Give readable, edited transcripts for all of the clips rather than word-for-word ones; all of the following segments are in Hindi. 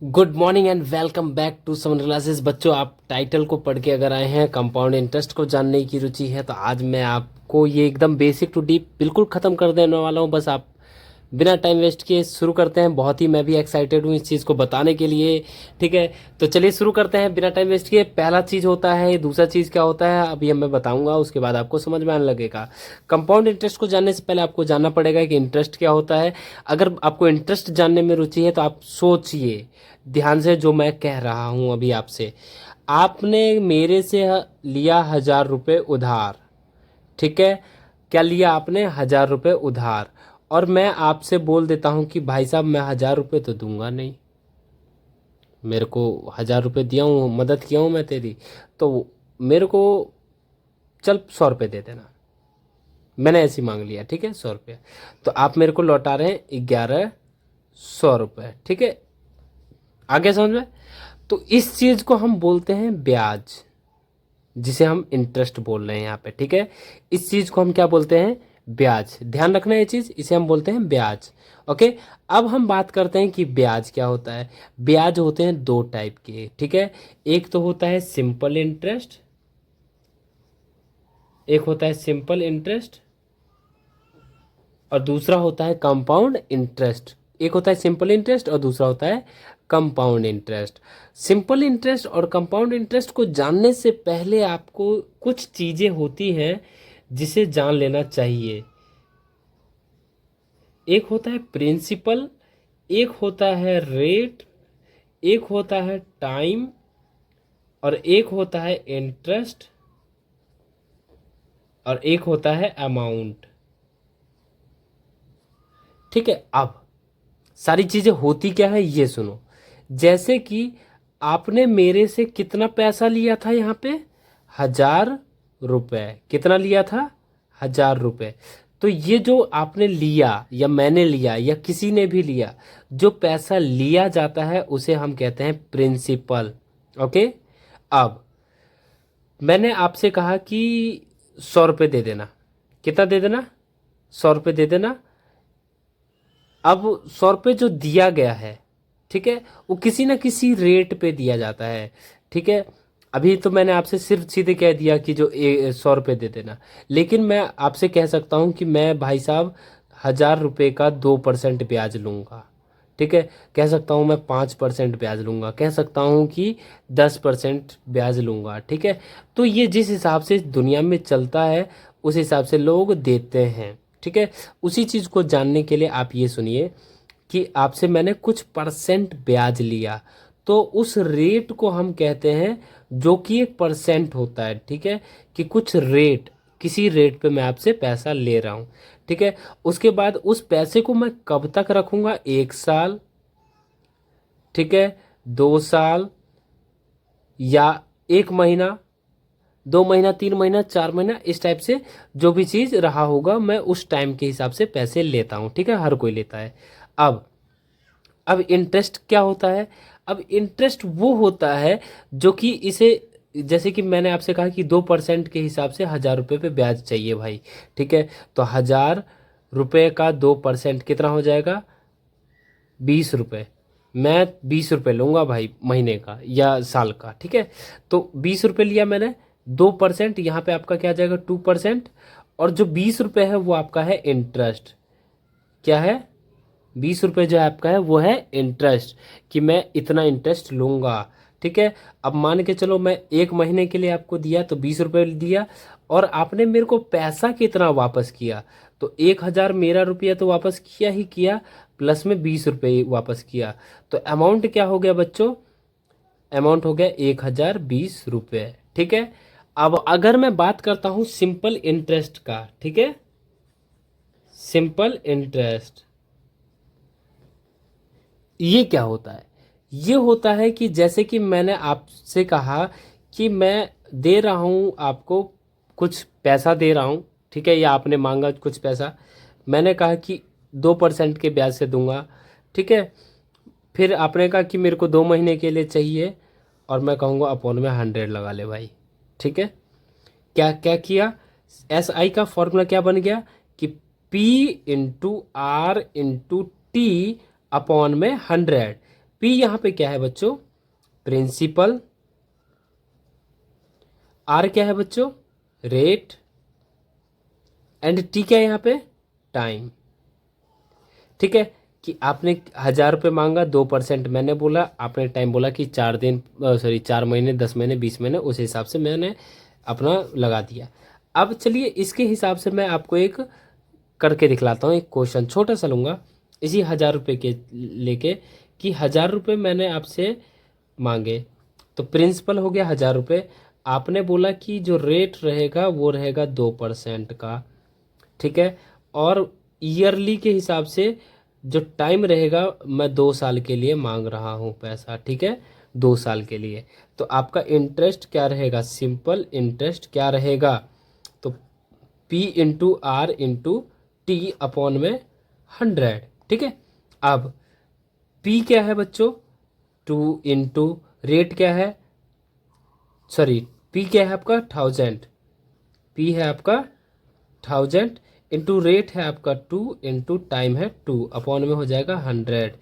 Good morning and welcome back to summer classes. बच्चों, आप टाइटल को पढ़ के अगर आए हैं कंपाउंड इंटरेस्ट को जानने की रुचि है तो आज मैं आपको ये एकदम बेसिक टू डीप बिल्कुल ख़त्म कर देने वाला हूँ। बस आप बिना टाइम वेस्ट किए शुरू करते हैं। बहुत ही मैं भी एक्साइटेड हूँ इस चीज़ को बताने के लिए। ठीक है, तो चलिए शुरू करते हैं बिना टाइम वेस्ट किए। पहला चीज़ होता है, दूसरा चीज़ क्या होता है अभी मैं बताऊंगा, उसके बाद आपको समझ में आने लगेगा। कंपाउंड इंटरेस्ट को जानने से पहले आपको जानना पड़ेगा कि इंटरेस्ट क्या होता है। अगर आपको इंटरेस्ट जानने में रुचि है तो आप सोचिए ध्यान से जो मैं कह रहा हूँ अभी आपसे। आपने मेरे से लिया 1,000 रुपये उधार। ठीक है, क्या लिया आपने? 1,000 रुपये उधार। और मैं आपसे बोल देता हूँ कि भाई साहब मैं 1,000 रुपये तो दूंगा नहीं, मेरे को 1,000 रुपये दिया हूँ, मदद किया हूँ मैं तेरी, तो मेरे को चल 100 रुपये दे देना। मैंने ऐसे ही मांग लिया, ठीक है, 100 रुपये। तो आप मेरे को लौटा रहे हैं 1,100 रुपये। ठीक है, आगे समझ में? तो इस चीज़ को हम बोलते हैं ब्याज, जिसे हम इंटरेस्ट बोल रहे हैं यहाँ पे। ठीक है, इस चीज़ को हम क्या बोलते हैं? ब्याज। ध्यान रखना ये चीज़, इसे हम बोलते हैं ब्याज। ओके, अब हम बात करते हैं कि ब्याज क्या होता है। ब्याज होते हैं दो टाइप के। ठीक है, एक तो होता है सिंपल इंटरेस्ट, एक होता है सिंपल इंटरेस्ट और दूसरा होता है कंपाउंड इंटरेस्ट। एक होता है सिंपल इंटरेस्ट और दूसरा होता है कंपाउंड इंटरेस्ट। सिंपल इंटरेस्ट और कंपाउंड इंटरेस्ट को जानने से पहले आपको कुछ चीज़ें होती हैं जिसे जान लेना चाहिए। एक होता है प्रिंसिपल, एक होता है रेट, एक होता है टाइम और एक होता है इंटरेस्ट और एक होता है अमाउंट। ठीक है, अब सारी चीज़ें होती क्या है ये सुनो। जैसे कि आपने मेरे से कितना पैसा लिया था यहाँ पे? 1,000 रुपये। कितना लिया था? 1,000 रुपये। तो ये जो आपने लिया या मैंने लिया या किसी ने भी लिया, जो पैसा लिया जाता है उसे हम कहते हैं प्रिंसिपल। ओके, अब मैंने आपसे कहा कि 100 रुपये दे देना। कितना दे देना? 100 रुपये दे देना। अब 100 रुपये जो दिया गया है, ठीक है, वो किसी ना किसी रेट पे दिया जाता है। ठीक है, अभी तो मैंने आपसे सिर्फ सीधे कह दिया कि जो 100 रुपये दे देना, लेकिन मैं आपसे कह सकता हूँ कि मैं भाई साहब 1,000 रुपये का 2% ब्याज लूँगा। ठीक है, कह सकता हूँ मैं 5% ब्याज लूँगा, कह सकता हूँ कि 10% ब्याज लूँगा। ठीक है, तो ये जिस हिसाब से दुनिया में चलता है उस हिसाब से लोग देते हैं। ठीक है, उसी चीज़ को जानने के लिए आप ये सुनिए कि आपसे मैंने कुछ परसेंट ब्याज लिया, तो उस रेट को हम कहते हैं, जो कि एक परसेंट होता है। ठीक है, कि कुछ रेट, किसी रेट पे मैं आपसे पैसा ले रहा हूँ। ठीक है, उसके बाद उस पैसे को मैं कब तक रखूँगा? 1 साल, ठीक है, 2 साल या 1 महीना, 2 महीना, 3 महीना, 4 महीना, इस टाइप से जो भी चीज़ रहा होगा मैं उस टाइम के हिसाब से पैसे लेता हूँ। ठीक है, हर कोई लेता है। अब अब इंटरेस्ट क्या होता है? अब इंटरेस्ट वो होता है जो कि इसे, जैसे कि मैंने आपसे कहा कि 2% के हिसाब से 1,000 रुपये पे ब्याज चाहिए भाई। ठीक है, तो 1,000 रुपये का 2% कितना हो जाएगा? 20 रुपये। मैं 20 रुपये लूँगा भाई महीने का या साल का। ठीक है, तो 20 रुपये लिया मैंने, 2% यहाँ पे आपका क्या आ जाएगा? 2%। और जो 20 रुपये है वो आपका है इंटरेस्ट। क्या है? 20 रुपये जो है आपका है वो है इंटरेस्ट, कि मैं इतना इंटरेस्ट लूँगा। ठीक है, अब मान के चलो मैं 1 महीने के लिए आपको दिया तो 20 रुपये दिया, और आपने मेरे को पैसा कितना वापस किया? तो 1,000 मेरा रुपया तो वापस किया ही किया, प्लस में 20 रुपये वापस किया। तो अमाउंट क्या हो गया बच्चों? अमाउंट हो गया 1,020 रुपये। ठीक है, अब अगर मैं बात करता हूँ सिंपल इंटरेस्ट का, ठीक है, सिंपल इंटरेस्ट, ये क्या होता है? ये होता है कि जैसे कि मैंने आपसे कहा कि मैं दे रहा हूँ आपको, कुछ पैसा दे रहा हूँ। ठीक है, या आपने मांगा कुछ पैसा, मैंने कहा कि 2% के ब्याज से दूंगा। ठीक है, फिर आपने कहा कि मेरे को 2 महीने के लिए चाहिए, और मैं कहूँगा अपॉन में 100 लगा ले भाई। ठीक है, क्या क्या किया? SI का फॉर्मूला क्या बन गया कि P into R into T upon में 100। पी यहाँ पे क्या है बच्चों, प्रिंसिपल, आर क्या है बच्चों, रेट, एंड टी क्या है यहाँ पे, टाइम। ठीक है, कि आपने 1,000 रुपये मांगा, 2% मैंने बोला, आपने टाइम बोला कि 4 दिन, सॉरी 4 महीने, 10 महीने, 20 महीने, उस हिसाब से मैंने अपना लगा दिया। अब चलिए इसके हिसाब से मैं आपको एक करके दिखलाता हूँ, एक क्वेश्चन छोटा सा लूँगा इसी 1,000 रुपये के लेके, कि 1,000 रुपये मैंने आपसे मांगे, तो प्रिंसिपल हो गया 1,000 रुपये। आपने बोला कि जो रेट रहेगा वो रहेगा 2% का, ठीक है, और ईयरली के हिसाब से जो टाइम रहेगा, मैं 2 साल के लिए मांग रहा हूँ पैसा, ठीक है, 2 साल के लिए। तो आपका इंटरेस्ट क्या रहेगा, सिंपल इंटरेस्ट क्या रहेगा, तो P into R into T upon में 100, ठीक है। अब P क्या है बच्चों, 2 इंटू रेट क्या है, सॉरी P क्या है आपका 1000, P है आपका 1000 इंटू रेट है आपका 2 इंटू टाइम है 2 अपॉन में हो जाएगा 100।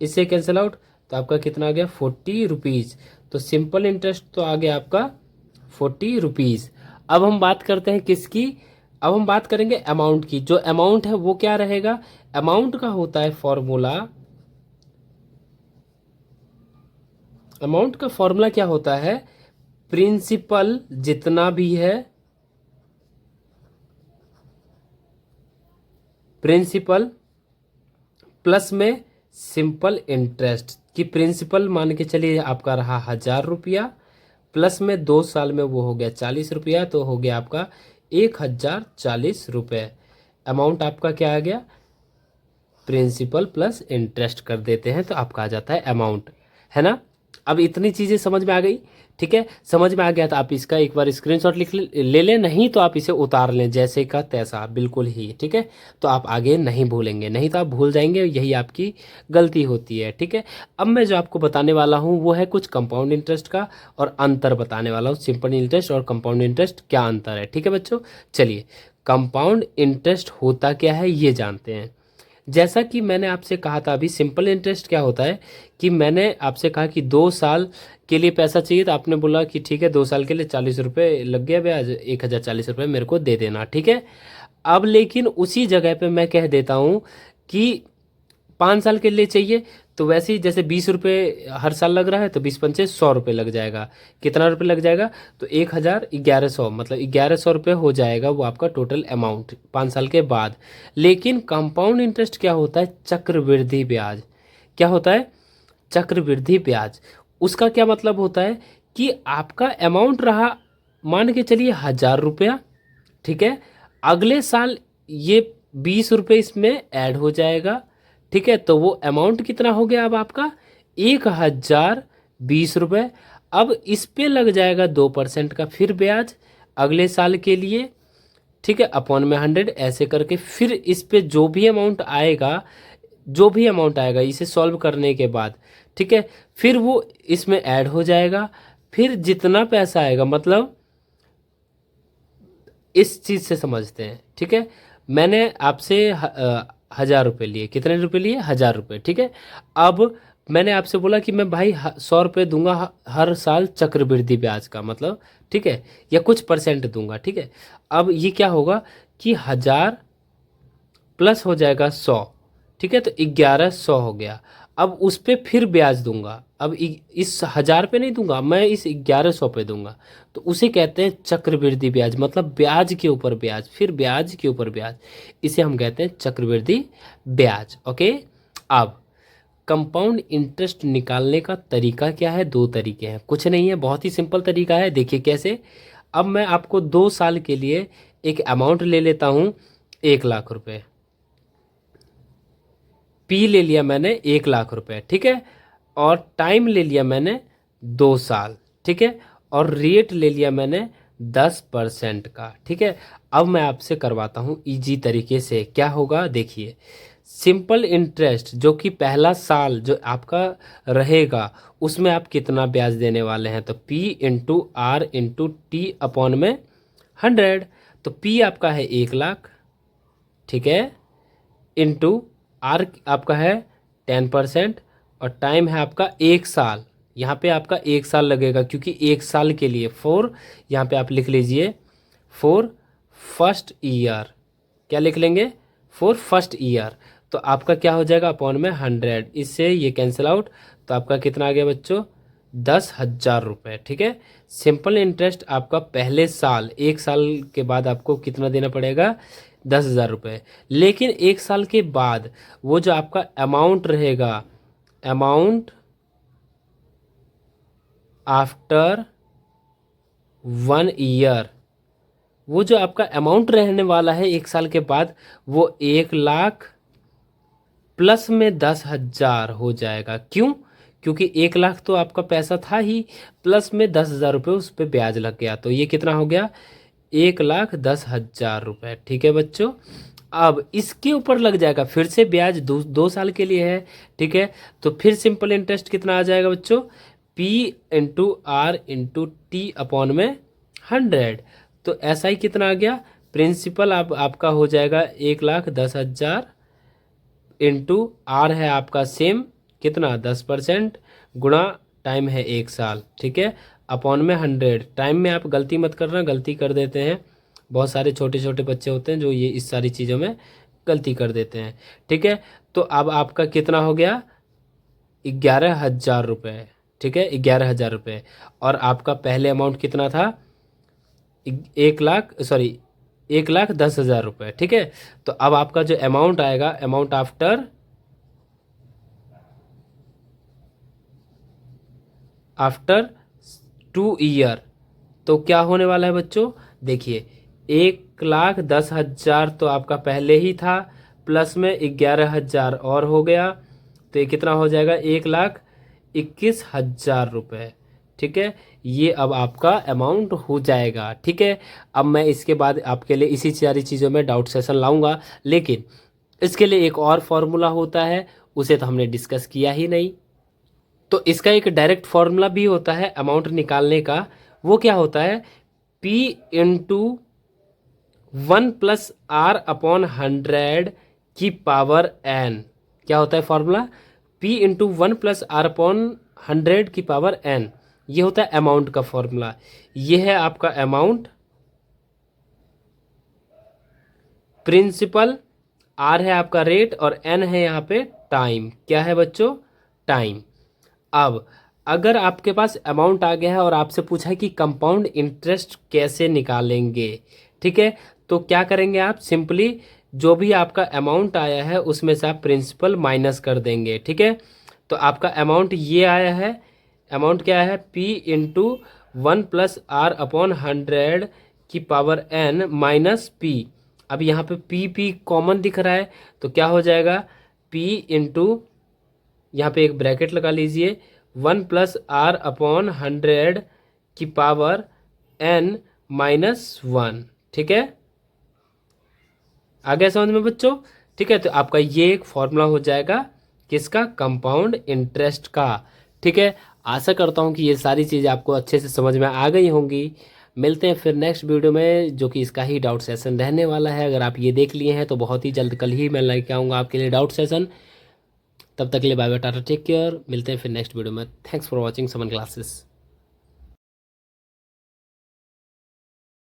इससे कैंसिल आउट, तो आपका कितना आ गया 40 रुपीज़। तो सिंपल इंटरेस्ट तो आ गया आपका 40 रुपीज़। अब हम बात करते हैं किसकी, अब हम बात करेंगे अमाउंट की। जो अमाउंट है वो क्या रहेगा, अमाउंट का होता है फॉर्मूला, अमाउंट का फॉर्मूला क्या होता है, प्रिंसिपल जितना भी है, प्रिंसिपल प्लस में सिंपल इंटरेस्ट, की प्रिंसिपल मान के चलिए आपका रहा 1,000 रुपया, प्लस में 2 साल में वो हो गया 40 रुपया, तो हो गया आपका 1,040 रुपये। अमाउंट आपका क्या आ गया, प्रिंसिपल प्लस इंटरेस्ट कर देते हैं तो आपका आ जाता है अमाउंट, है ना। अब इतनी चीज़ें समझ में आ गई, ठीक है, समझ में आ गया तो आप इसका एक बार स्क्रीनशॉट लिख ले लें, नहीं तो आप इसे उतार लें जैसे का तैसा बिल्कुल ही, ठीक है, तो आप आगे नहीं भूलेंगे, नहीं तो आप भूल जाएंगे, यही आपकी गलती होती है, ठीक है। अब मैं जो आपको बताने वाला हूँ वो है कुछ कंपाउंड इंटरेस्ट का, और अंतर बताने वाला हूँ, सिंपल इंटरेस्ट और कंपाउंड इंटरेस्ट क्या अंतर है, ठीक है बच्चों। चलिए कंपाउंड इंटरेस्ट होता क्या है ये जानते हैं। जैसा कि मैंने आपसे कहा था अभी, सिंपल इंटरेस्ट क्या होता है, कि मैंने आपसे कहा कि 2 साल के लिए पैसा चाहिए, तो आपने बोला कि ठीक है 2 साल के लिए 40 रुपये लग गया ब्याज, 1,040 रुपये मेरे को दे देना, ठीक है। अब लेकिन उसी जगह पे मैं कह देता हूँ कि 5 साल के लिए चाहिए, तो वैसे ही जैसे 20 रुपये हर साल लग रहा है, तो 20 पंचे 100 रुपये लग जाएगा। कितना रुपये लग जाएगा, तो 1,000 1100, मतलब 1,100 रुपये हो जाएगा वो आपका टोटल अमाउंट 5 साल के बाद। लेकिन कंपाउंड इंटरेस्ट क्या होता है, चक्रवृद्धि ब्याज। क्या होता है, चक्रवृद्धि ब्याज। उसका क्या मतलब होता है कि आपका अमाउंट रहा, मान के चलिए 1,000 रुपया, ठीक है, अगले साल ये 20 रुपये इसमें ऐड हो जाएगा, ठीक है, तो वो अमाउंट कितना हो गया अब आपका 1,020 रुपये। अब इस पे लग जाएगा 2% का फिर ब्याज अगले साल के लिए, ठीक है, अपॉन में 100, ऐसे करके फिर इस पे जो भी अमाउंट आएगा, जो भी अमाउंट आएगा इसे सॉल्व करने के बाद, ठीक है, फिर वो इसमें ऐड हो जाएगा, फिर जितना पैसा आएगा, मतलब इस चीज़ से समझते हैं, ठीक है। मैंने आपसे 1,000 रुपये लिए, कितने रुपए लिए, 1,000 रुपये, ठीक है। अब मैंने आपसे बोला कि मैं भाई 100 रुपये दूंगा हर साल चक्रवृद्धि ब्याज का, मतलब ठीक है, या कुछ परसेंट दूंगा, ठीक है। अब ये क्या होगा कि 1,000 प्लस हो जाएगा 100, ठीक है, तो 1,100 हो गया। अब उस पर फिर ब्याज दूंगा, अब इस 1,000 पे नहीं दूंगा, मैं इस 1,100 पे दूंगा, तो उसे कहते हैं चक्रवृद्धि ब्याज, मतलब ब्याज के ऊपर ब्याज, फिर ब्याज के ऊपर ब्याज, इसे हम कहते हैं चक्रवृद्धि ब्याज, ओके। अब कंपाउंड इंटरेस्ट निकालने का तरीका क्या है, 2 तरीके हैं, कुछ नहीं है, बहुत ही सिंपल तरीका है, देखिए कैसे। अब मैं आपको 2 साल के लिए एक अमाउंट ले लेता हूँ 1,00,000 रुपये, पी ले लिया मैंने 1,00,000 रुपये, ठीक है, और टाइम ले लिया मैंने 2 साल, ठीक है, और रेट ले लिया मैंने 10% का, ठीक है। अब मैं आपसे करवाता हूँ इजी तरीके से, क्या होगा देखिए। सिंपल इंटरेस्ट जो कि पहला साल जो आपका रहेगा उसमें आप कितना ब्याज देने वाले हैं, तो P into R into T upon में 100, तो P आपका है 1,00,000, ठीक है, इंटू आर आपका है 10%, और टाइम है आपका 1 साल। यहाँ पे आपका 1 साल लगेगा क्योंकि 1 साल के लिए फॉर, यहाँ पे आप लिख लीजिए फॉर फर्स्ट ईयर। क्या लिख लेंगे? For first year. तो आपका क्या हो जाएगा अपॉन में 100, इससे ये कैंसिल आउट। तो आपका कितना आ गया बच्चों? 10,000 रुपये। ठीक है। सिंपल इंटरेस्ट आपका पहले साल, 1 साल के बाद आपको कितना देना पड़ेगा? 10,000 रुपये। लेकिन 1 साल के बाद वो जो आपका अमाउंट रहेगा, अमाउंट आफ्टर 1 ईयर, वो जो आपका अमाउंट रहने वाला है 1 साल के बाद, वो 1 लाख प्लस में 10,000 हो जाएगा। क्यों? क्योंकि 1 लाख तो आपका पैसा था ही, प्लस में 10,000 रुपये उस पर ब्याज लग गया। तो ये कितना हो गया? 1,10,000 रुपये। ठीक है बच्चों। अब इसके ऊपर लग जाएगा फिर से ब्याज, 2 साल के लिए है। ठीक है। तो फिर सिंपल इंटरेस्ट कितना आ जाएगा बच्चों? P/R/T अपॉन में 100। तो ऐसा ही कितना आ गया? प्रिंसिपल अब आपका हो जाएगा 1,10,000 इंटू आर है आपका सेम कितना 10% गुणा टाइम है 1 साल। ठीक है। अपॉन में 100। टाइम में आप गलती मत करना, गलती कर देते हैं, बहुत सारे छोटे छोटे बच्चे होते हैं जो ये इस सारी चीज़ों में गलती कर देते हैं। ठीक है। तो अब आपका कितना हो गया? 11,000 रुपये। ठीक है, 11,000 रुपये। और आपका पहले अमाउंट कितना था? 1,10,000 रुपये। ठीक है। तो अब आपका जो अमाउंट आएगा, अमाउंट आफ्टर 2 ईयर, तो क्या होने वाला है बच्चों? देखिए 1,10,000 तो आपका पहले ही था, प्लस में 11,000 और हो गया, तो ये कितना हो जाएगा? 1,21,000 रुपये। ठीक है। ये अब आपका अमाउंट हो जाएगा। ठीक है। अब मैं इसके बाद आपके लिए इसी सारी चीज़ों में डाउट सेशन लाऊंगा, लेकिन इसके लिए एक और फॉर्मूला होता है, उसे तो हमने डिस्कस किया ही नहीं। तो इसका एक डायरेक्ट फॉर्मूला भी होता है अमाउंट निकालने का। वो क्या होता है? P/1+R/100 की पावर n। क्या होता है फॉर्मूला? P/1+R/100 की पावर n। ये होता है अमाउंट का फॉर्मूला। ये है आपका अमाउंट, प्रिंसिपल, आर है आपका रेट, और एन है यहाँ पे टाइम। क्या है बच्चों? टाइम। अब अगर आपके पास अमाउंट आ गया है और आपसे पूछा है कि कंपाउंड इंटरेस्ट कैसे निकालेंगे, ठीक है, तो क्या करेंगे आप? सिंपली जो भी आपका अमाउंट आया है उसमें से आप प्रिंसिपल माइनस कर देंगे। ठीक है। तो आपका अमाउंट ये आया है, अमाउंट क्या है? P/1+R/100 की पावर n माइनस P। अब यहाँ पे P कॉमन दिख रहा है, तो क्या हो जाएगा? P इंटू, यहाँ पे एक ब्रैकेट लगा लीजिए, 1+R/100 की पावर n-1। ठीक है। आ गया समझ में बच्चों? ठीक है। तो आपका ये एक फॉर्मूला हो जाएगा किसका? कंपाउंड इंटरेस्ट का। ठीक है। आशा करता हूँ कि ये सारी चीज़ें आपको अच्छे से समझ में आ गई होंगी। मिलते हैं फिर नेक्स्ट वीडियो में, जो कि इसका ही डाउट सेशन रहने वाला है। अगर आप ये देख लिए हैं तो बहुत ही जल्द कल ही मैं लेके आऊँगा आपके लिए डाउट सेशन। तब तक के लिए bye bye, tata, take care. मिलते हैं फिर नेक्स्ट वीडियो में। Thanks for watching summer classes.